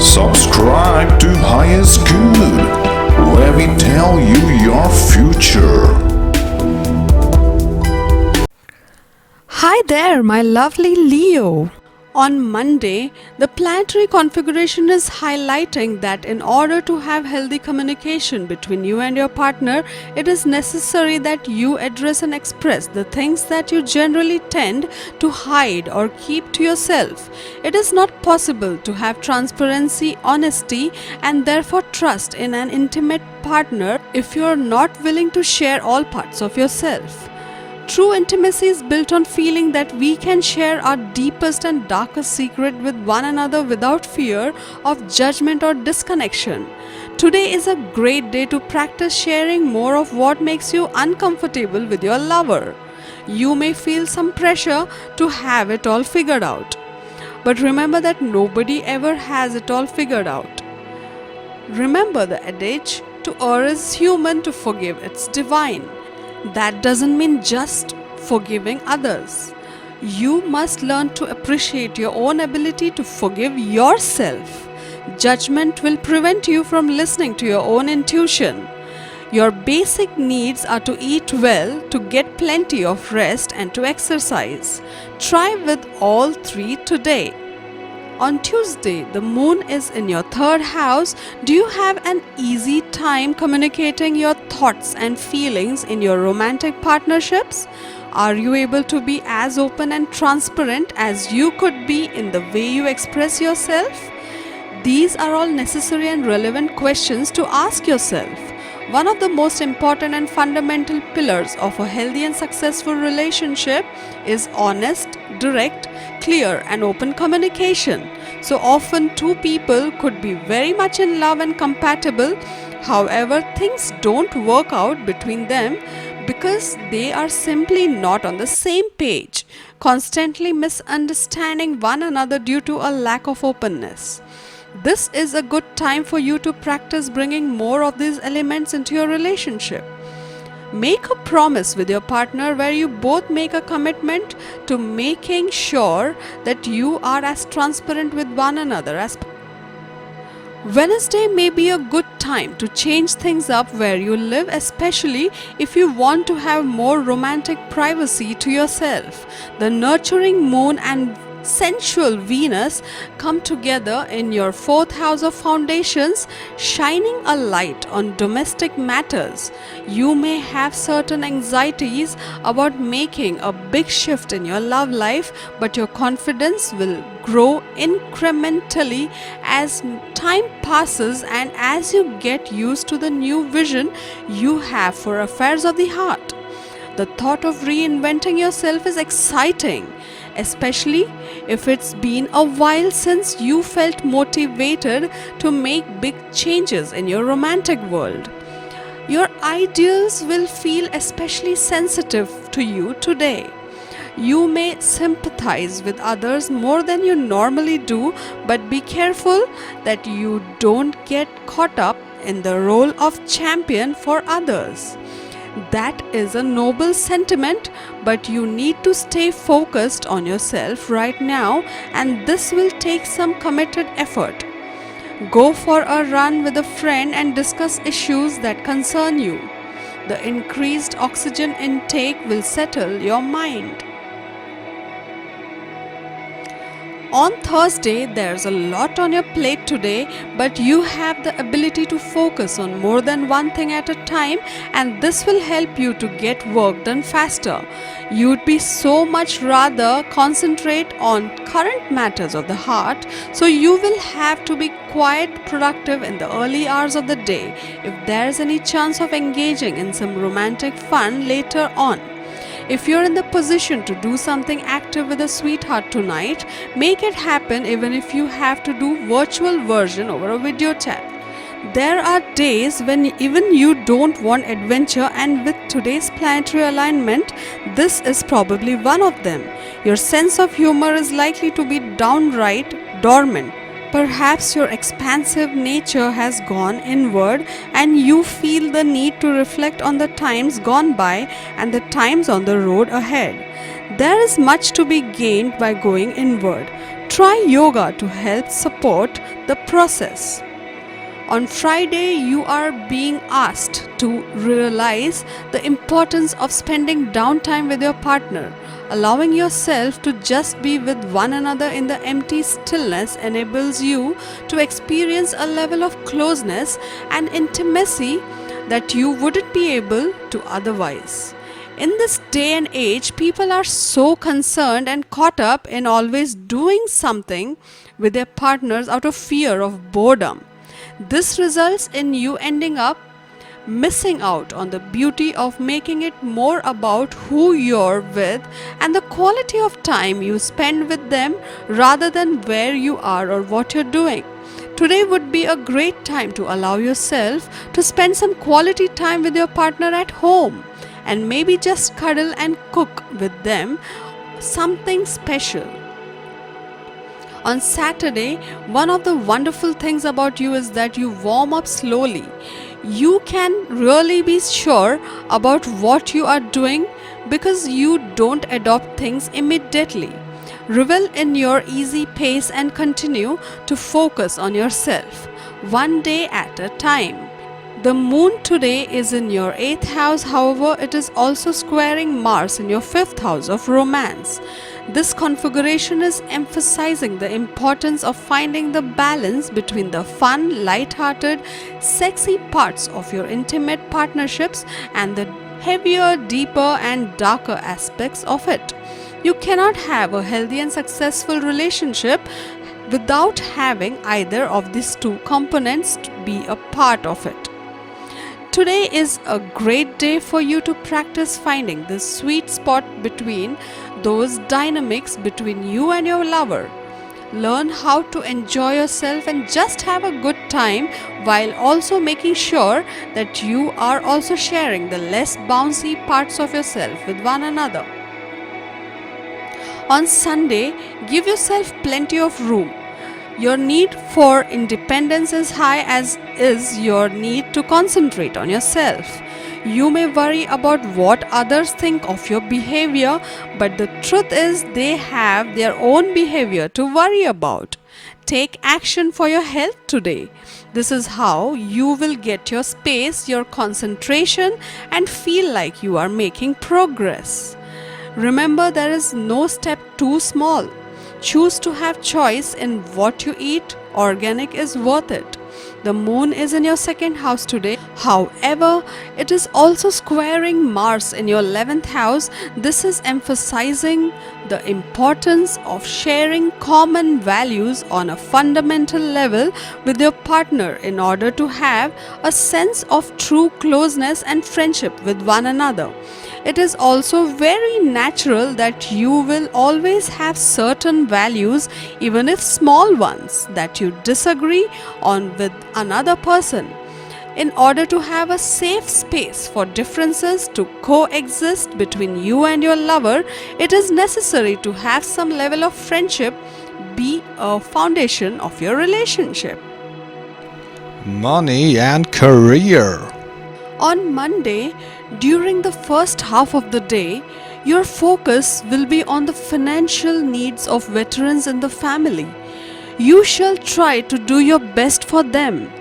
Subscribe to Highest Good, where we tell you your future. Hi there, my lovely Leo. On Monday, the planetary configuration is highlighting that in order to have healthy communication between you and your partner, it is necessary that you address and express the things that you generally tend to hide or keep to yourself. It is not possible to have transparency, honesty, and therefore trust in an intimate partner if you are not willing to share all parts of yourself. True intimacy is built on feeling that we can share our deepest and darkest secret with one another without fear of judgment or disconnection. Today is a great day to practice sharing more of what makes you uncomfortable with your lover. You may feel some pressure to have it all figured out. But remember that nobody ever has it all figured out. Remember the adage, to err is human, to forgive it's divine. That doesn't mean just forgiving others. You must learn to appreciate your own ability to forgive yourself. Judgment will prevent you from listening to your own intuition. Your basic needs are to eat well, to get plenty of rest, and to exercise. Try with all three today. On Tuesday, the moon is in your third house. Do you have an easy time communicating your thoughts and feelings in your romantic partnerships? Are you able to be as open and transparent as you could be in the way you express yourself? These are all necessary and relevant questions to ask yourself. One of the most important and fundamental pillars of a healthy and successful relationship is honest, direct, clear, and open communication. So often, two people could be very much in love and compatible. However, things don't work out between them because they are simply not on the same page, constantly misunderstanding one another due to a lack of openness. This is a good time for you to practice bringing more of these elements into your relationship. Make a promise with your partner where you both make a commitment to making sure that you are as transparent with one another as Wednesday may be a good time to change things up where you live, especially if you want to have more romantic privacy to yourself. The nurturing moon and sensual Venus come together in your fourth house of foundations, shining a light on domestic matters. You may have certain anxieties about making a big shift in your love life, but your confidence will grow incrementally as time passes and as you get used to the new vision you have for affairs of the heart. The thought of reinventing yourself is exciting, especially if it's been a while since you felt motivated to make big changes in your romantic world. Your ideals will feel especially sensitive to you today. You may sympathize with others more than you normally do, but be careful that you don't get caught up in the role of champion for others. That is a noble sentiment, but you need to stay focused on yourself right now, and this will take some committed effort. Go for a run with a friend and discuss issues that concern you. The increased oxygen intake will settle your mind. On Thursday, there's a lot on your plate today, but you have the ability to focus on more than one thing at a time, and this will help you to get work done faster. You'd be so much rather concentrate on current matters of the heart, so you will have to be quite productive in the early hours of the day if there's any chance of engaging in some romantic fun later on. If you're in the position to do something active with a sweetheart tonight, make it happen even if you have to do virtual version over a video chat. There are days when even you don't want adventure, and with today's planetary alignment, this is probably one of them. Your sense of humor is likely to be downright dormant. Perhaps your expansive nature has gone inward and you feel the need to reflect on the times gone by and the times on the road ahead. There is much to be gained by going inward. Try yoga to help support the process. On Friday, you are being asked to realize the importance of spending downtime with your partner. Allowing yourself to just be with one another in the empty stillness enables you to experience a level of closeness and intimacy that you wouldn't be able to otherwise. In this day and age, people are so concerned and caught up in always doing something with their partners out of fear of boredom. This results in you ending up missing out on the beauty of making it more about who you're with and the quality of time you spend with them rather than where you are or what you're doing. Today would be a great time to allow yourself to spend some quality time with your partner at home and maybe just cuddle and cook with them something special. On Saturday, one of the wonderful things about you is that you warm up slowly. You can really be sure about what you are doing because you don't adopt things immediately. Revel in your easy pace and continue to focus on yourself, one day at a time. The moon today is in your 8th house, however, it is also squaring Mars in your 5th house of romance. This configuration is emphasizing the importance of finding the balance between the fun, light-hearted, sexy parts of your intimate partnerships and the heavier, deeper, and darker aspects of it. You cannot have a healthy and successful relationship without having either of these two components to be a part of it. Today is a great day for you to practice finding the sweet spot between those dynamics between you and your lover. Learn how to enjoy yourself and just have a good time while also making sure that you are also sharing the less bouncy parts of yourself with one another. On Sunday, give yourself plenty of room. Your need for independence is high, as is your need to concentrate on yourself. You may worry about what others think of your behavior, but the truth is they have their own behavior to worry about. Take action for your health today. This is how you will get your space, your concentration, and feel like you are making progress. Remember, there is no step too small. Choose to have choice in what you eat. Organic is worth it. The moon is in your 2nd house today. However, it is also squaring Mars in your 11th house. This is emphasizing the importance of sharing common values on a fundamental level with your partner in order to have a sense of true closeness and friendship with one another. It is also very natural that you will always have certain values, even if small ones, that you disagree on with another person. In order to have a safe space for differences to coexist between you and your lover, it is necessary to have some level of friendship be a foundation of your relationship. Money and career. On Monday, during the first half of the day, your focus will be on the financial needs of veterans in the family. You shall try to do your best for them.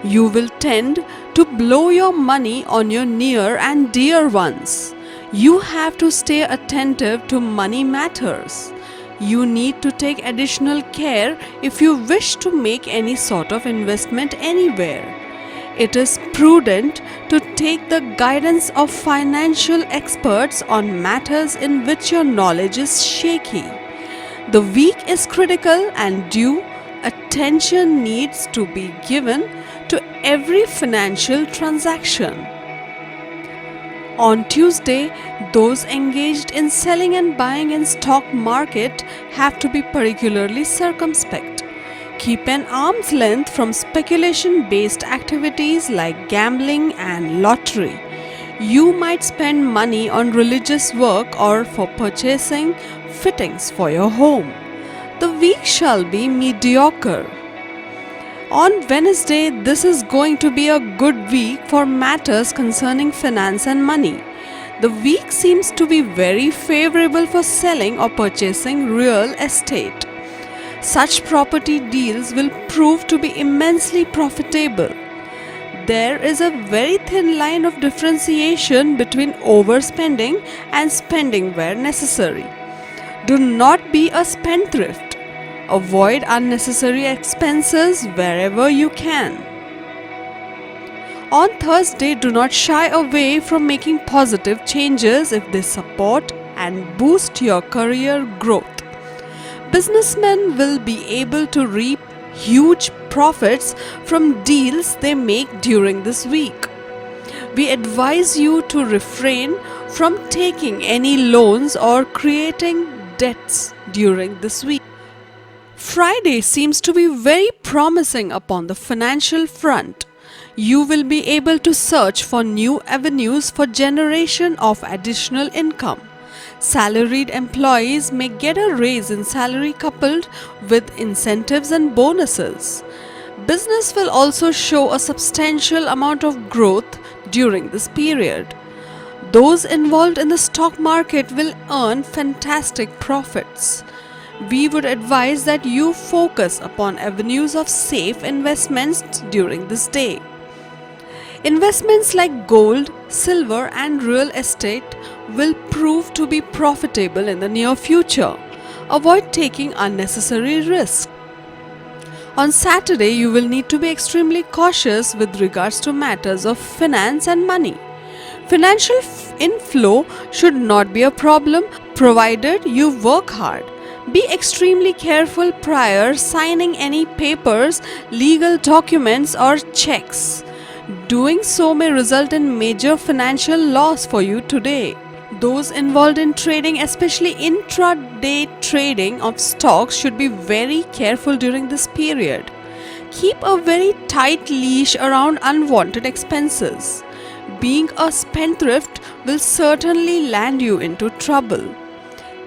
You will tend to blow your money on your near and dear ones. You have to stay attentive to money matters. You need to take additional care if you wish to make any sort of investment anywhere. It is prudent to take the guidance of financial experts on matters in which your knowledge is shaky. The week is critical and due attention needs to be given to every financial transaction. On Tuesday, those engaged in selling and buying in stock market have to be particularly circumspect. Keep an arm's length from speculation-based activities like gambling and lottery. You might spend money on religious work or for purchasing fittings for your home. The week shall be mediocre. On Wednesday, this is going to be a good week for matters concerning finance and money. The week seems to be very favorable for selling or purchasing real estate. Such property deals will prove to be immensely profitable. There is a very thin line of differentiation between overspending and spending where necessary. Do not be a spendthrift. Avoid unnecessary expenses wherever you can. On Thursday, do not shy away from making positive changes if they support and boost your career growth. Businessmen will be able to reap huge profits from deals they make during this week. We advise you to refrain from taking any loans or creating debts during this week. Friday seems to be very promising upon the financial front. You will be able to search for new avenues for generation of additional income. Salaried employees may get a raise in salary coupled with incentives and bonuses. Business will also show a substantial amount of growth during this period. Those involved in the stock market will earn fantastic profits. We would advise that you focus upon avenues of safe investments during this day. Investments like gold, silver, and real estate will prove to be profitable in the near future. Avoid taking unnecessary risks. On Saturday, you will need to be extremely cautious with regards to matters of finance and money. Financial inflow should not be a problem provided you work hard. Be extremely careful prior signing any papers, legal documents, or checks. Doing so may result in major financial loss for you today. Those involved in trading, especially intraday trading of stocks, should be very careful during this period. Keep a very tight leash around unwanted expenses. Being a spendthrift will certainly land you into trouble.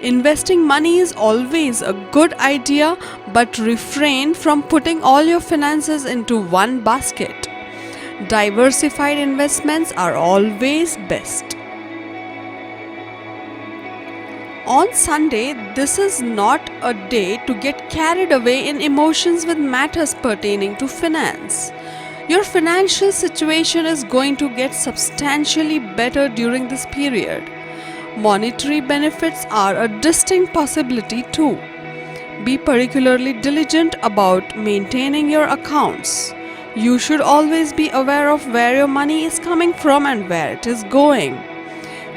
Investing money is always a good idea, but refrain from putting all your finances into one basket. Diversified investments are always best. On Sunday, this is not a day to get carried away in emotions with matters pertaining to finance. Your financial situation is going to get substantially better during this period. Monetary benefits are a distinct possibility too. Be particularly diligent about maintaining your accounts. You should always be aware of where your money is coming from and where it is going.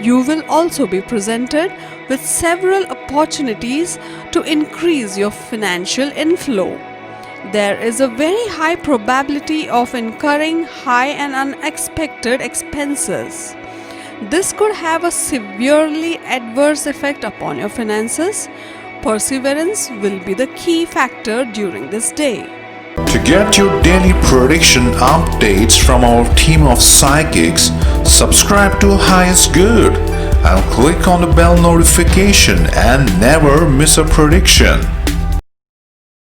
You will also be presented with several opportunities to increase your financial inflow. There is a very high probability of incurring high and unexpected expenses. This could have a severely adverse effect upon your finances. Perseverance will be the key factor during this day. To get your daily prediction updates from our team of psychics, subscribe to Highest Good and click on the bell notification and never miss a prediction.